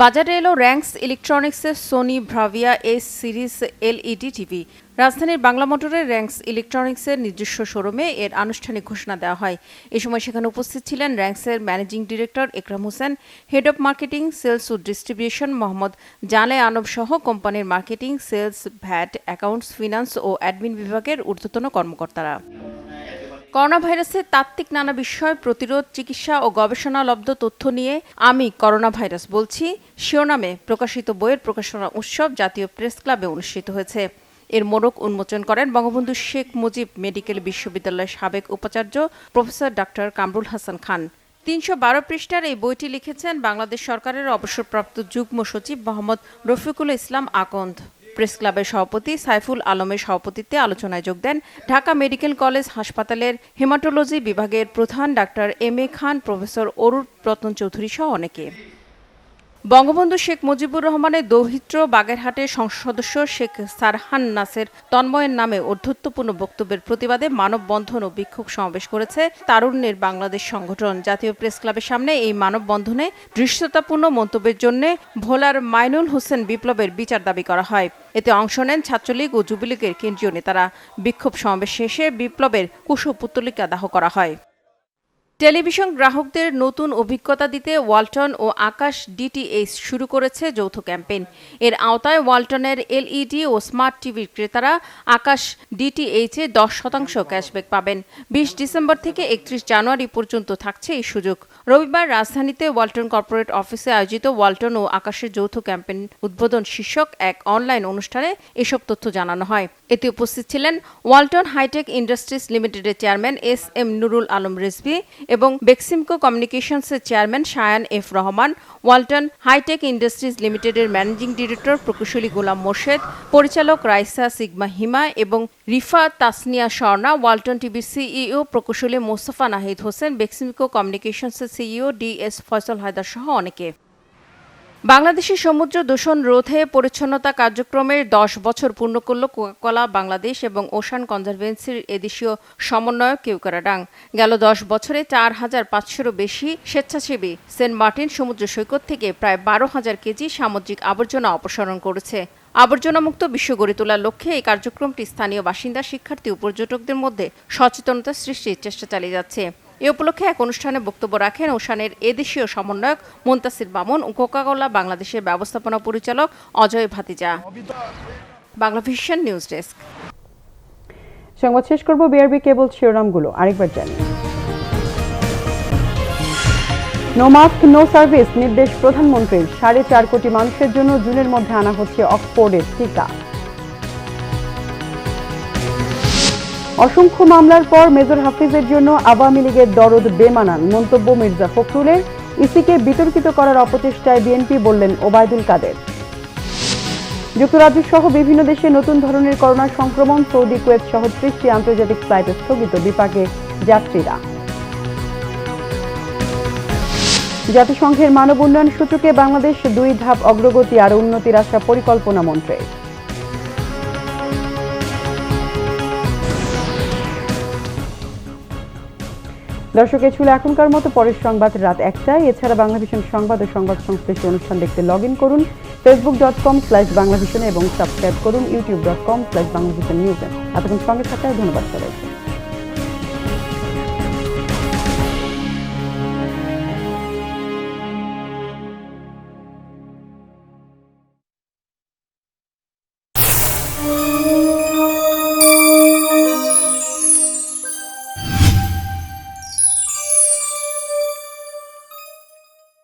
বাজারে এলো র্যাঙ্কস ইলেকট্রনিক্সের Sony Bravia S series LED TV. রাজধানীর বাংলা মোটরের র্যাঙ্কস ইলেকট্রনিক্সের নিজস্ব শোরুমে এর আনুষ্ঠানিক ঘোষণা দেওয়া হয়। এ সময় সেখানে উপস্থিত ছিলেন র্যাঙ্কসের managing director Ekram Hossain, head of marketing, sales ও ডিস্ট্রিবিউশন মোহাম্মদ জালে আনব সহ কোম্পানির marketing, sales, VAT, accounts, finance ও অ্যাডমিন বিভাগের ঊর্ধ্বতন কর্মকর্তারা। করোনা ভাইরাসের তাত্ত্বিক নানা বিষয়, প্রতিরোধ, চিকিৎসা ও গবেষণালব্ধ তথ্য নিয়ে আমি করোনা ভাইরাস বলছি শিরোনামে প্রকাশিত বইয়ের প্রকাশনা উৎসব জাতীয় প্রেস ক্লাবে অনুষ্ঠিত হয়েছে। এর মোড়ক উন্মোচন করেন বঙ্গবন্ধু শেখ মুজিব মেডিকেল বিশ্ববিদ্যালয়ের সাবেক উপাচার্য প্রফেসর ডক্টর কামরুল হাসান খান। ৩১২ পৃষ্ঠার এই বইটি লিখেছেন বাংলাদেশ সরকারের অবসরপ্রাপ্ত যুগ্ম সচিব মোহাম্মদ রফিকুল ইসলাম আকন্দ। প্রেস ক্লাবের সভাপতি সাইফুল আলমের সভাপতিত্বে আলোচনায় যোগ দেন ঢাকা মেডিকেল কলেজ হাসপাতালের হেমাটোলজি বিভাগের প্রধান doctor M A Khan, professor অরুণ রতন চৌধুরী সহ অনেকে। বঙ্গবন্ধু শেখ মুজিবুর রহমানের দৌহিত্র বাগেরহাটের সংসদ সদস্য শেখ সারহান নাসের তন্ময়ের নামে অধ্যত্বপূর্ণ বক্তব্যের প্রতিবাদে মানববন্ধন ও বিক্ষোভ সমাবেশ করেছে তারুণ্যের বাংলাদেশ সংগঠন। জাতীয় প্রেস ক্লাবের সামনে এই মানববন্ধনে দৃশ্যতাপূর্ণ মন্তব্যের জন্য ভোলার মাইনুল হোসেন বিপ্লবের বিচার দাবি করা হয়। এতে অংশ নেন ছাত্রলীগ ও যুবলীগের কেন্দ্রীয় নেতারা। বিক্ষোভ সমাবেশ শেষে বিপ্লবের কুশপুত্তলিকা দাহ করা হয়। টেলিভিশন গ্রাহকদের নতুন অভিজ্ঞতা দিতে ওয়ালটন ও আকাশ ডিটিএইচ শুরু করেছে যৌথ ক্যাম্পেইন। এর আওতায় ওয়ালটনের এলইডি ও স্মার্ট টিভির ক্রেতারা আকাশ ডিটিএইচে 10% ক্যাশব্যাক পাবেন। 20 ডিসেম্বর থেকে 31 জানুয়ারি পর্যন্ত থাকছে এই সুযোগ। রবিবার রাজধানীতে ওয়ালটন কর্পোরেট অফিসে আয়োজিত ওয়ালটন ও আকাশের যৌথ ক্যাম্পেইন উদ্বোধন শীর্ষক এক অনলাইন অনুষ্ঠানে এসব তথ্য জানানো হয়। এতে উপস্থিত ছিলেন ওয়ালটন হাইটেক ইন্ডাস্ট্রিজ লিমিটেডের chairman S M Nurul Alam Rizvi এবং বেক্সিমকো কমিউনিকেশনসের chairman Shayan F Rahman, Walton hitech industries লিমিটেডের ম্যানেজিং ডিরেক্টর প্রকৌশলী গোলাম মোর্শেদ, পরিচালক রাইসা সিগমা হিমা এবং রিফা তাসনিয়া স্বর্ণা, ওয়ালটন টিভির সিইও প্রকৌশলী মোস্তফা নাহিদ হোসেন, বেক্সিমকো কমিউনিকেশনসের সিইও ডিএস ফয়সল হায়দার সহ অনেকে। বাংলাদেশের সমুদ্র দূষণ রোধে পরিচ্ছন্নতা কার্যক্রমের 10 বছর পূর্ণ করল কোকাকোলা বাংলাদেশ এবং ওশান কনজারভেন্সির এদেশীয় সমন্বয়ক কেওক্রাডাং। গেল 10 বছরে 4500-এরও বেশি স্বেচ্ছাসেবী সেন্ট মার্টিন সমুদ্র সৈকত থেকে প্রায় 12,000 কেজি সামুদ্রিক আবর্জনা অপসারণ করেছে। আবর্জনামুক্ত বিশ্ব গড়ে তোলার লক্ষ্যে এই কার্যক্রমটি স্থানীয় বাসিন্দা, শিক্ষার্থী ও পর্যটকদের মধ্যে সচেতনতা সৃষ্টির চেষ্টা চালিয়ে যাচ্ছে। এ উপলক্ষে এক অনুষ্ঠানে বক্তব্য রাখেন ওশানের এদেশীয় সমন্বয়ক মুনতাসির মামুন ও কোকাকোলা বাংলাদেশের ব্যবস্থাপনা পরিচালক অজয় ভাতিজা। Bangla vision news desk. সংবাদ শেষ করব বিআরবি কেবল শিরোনামগুলো আরেকবার জানি। নো মাস্ক নো সার্ভিস নির্দেশ প্রধানমন্ত্রীর। 4.5 কোটি মানুষের জন্য জুনের মধ্যে আনা হচ্ছে অক্সফোর্ডের টিকা। অসংখ্য মামলার পর মেজর হাফিজের জন্য আওয়ামী লীগের দরদ বেমানান মন্তব্য মির্জা ফখরুলের। ইসিকে বিতর্কিত করার অপচেষ্টায় বিএনপি, বললেন ওবায়দুল কাদের। যুক্তরাজ্য সহ বিভিন্ন দেশে নতুন ধরনের করোনা সংক্রমণ, সৌদি, কুয়েত সহ 30টি আন্তর্জাতিক ফ্লাইট স্থগিত, বিপাকে যাত্রীরা। জাতিসংঘের মানব উন্নয়ন সূচকে বাংলাদেশ 2 ধাপ অগ্রগতি, আর উন্নতির আশা পরিকল্পনা মন্ত্রীর। দর্শক, এ ছিল এখনকার মতো। পরের সংবাদ রাত 1টায়। এছাড়া বাংলাভিশন সংবাদ ও সংবাদ সংশ্লিষ্ট অনুষ্ঠান দেখতে লগ ইন করুন facebook.com/বাংলাভিশনে এবং সাবস্ক্রাইব করুন youtube.com/বাংলাভিশন নিউজে। এতক্ষণ সঙ্গে থাকায় ধন্যবাদ সবাইকে।